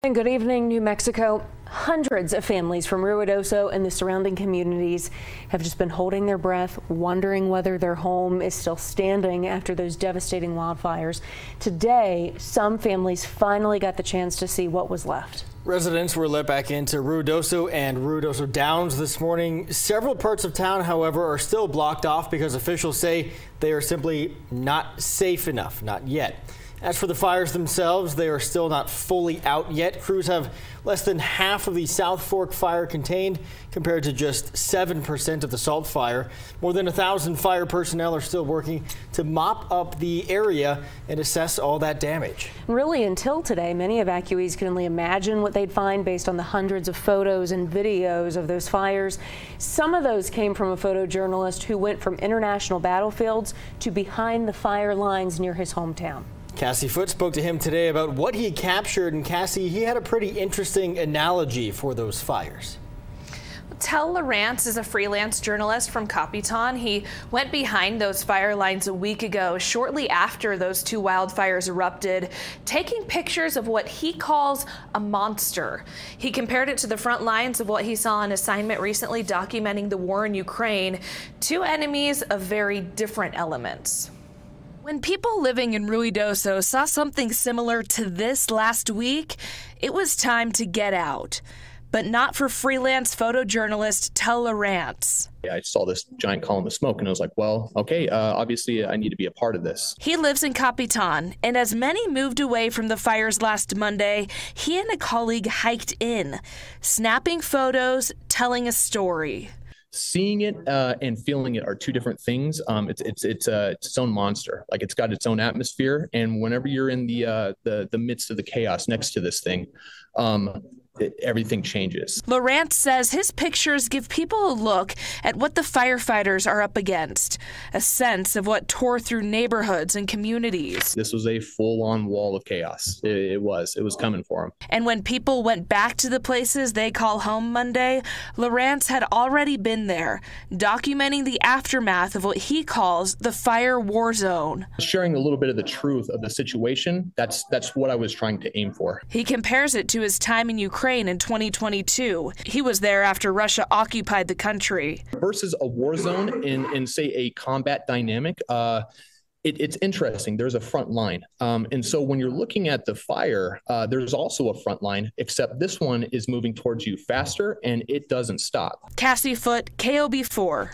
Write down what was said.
And good evening, New Mexico. Hundreds of families from Ruidoso and the surrounding communities have just been holding their breath, wondering whether their home is still standing after those devastating wildfires. Today, some families finally got the chance to see what was left. Residents were let back into Ruidoso and Ruidoso Downs this morning. Several parts of town, however, are still blocked off because officials say they are simply not safe enough, not yet. As for the fires themselves, they are still not fully out yet. Crews have less than half of the South Fork fire contained compared to just 7% of the Salt fire. More than 1,000 fire personnel are still working to mop up the area and assess all that damage. Really, until today, many evacuees could only imagine what they'd find based on the hundreds of photos and videos of those fires. Some of those came from a photojournalist who went from international battlefields to behind the fire lines near his hometown. Cassie Foote spoke to him today about what he captured, and Cassie, he had a pretty interesting analogy for those fires. Tel Lawrence is a freelance journalist from Capitan. He went behind those fire lines a week ago, shortly after those two wildfires erupted, taking pictures of what he calls a monster. He compared it to the front lines of what he saw on assignment recently documenting the war in Ukraine, two enemies of very different elements. When people living in Ruidoso saw something similar to this last week, it was time to get out. But not for freelance photojournalist Tel Lawrence. I saw this giant column of smoke and I was like, well, okay, obviously I need to be a part of this. He lives in Capitan, and as many moved away from the fires last Monday, he and a colleague hiked in, snapping photos, telling a story. Seeing it and feeling it are two different things. It's its own monster. Like, it's got its own atmosphere, and whenever you're in the midst of the chaos next to this thing, everything changes. Lawrence says his pictures give people a look at what the firefighters are up against, a sense of what tore through neighborhoods and communities. This was a full-on wall of chaos. It was coming for them. And when people went back to the places they call home Monday, Lawrence had already been there, documenting the aftermath of what he calls the fire war zone. Sharing a little bit of the truth of the situation, that's what I was trying to aim for. He compares it to his time in Ukraine in 2022. He was there after Russia occupied the country. Versus a war zone in say, a combat dynamic, it's interesting. There's a front line. And so when you're looking at the fire, there's also a front line, except this one is moving towards you faster and it doesn't stop. Cassie Foote, KOB4.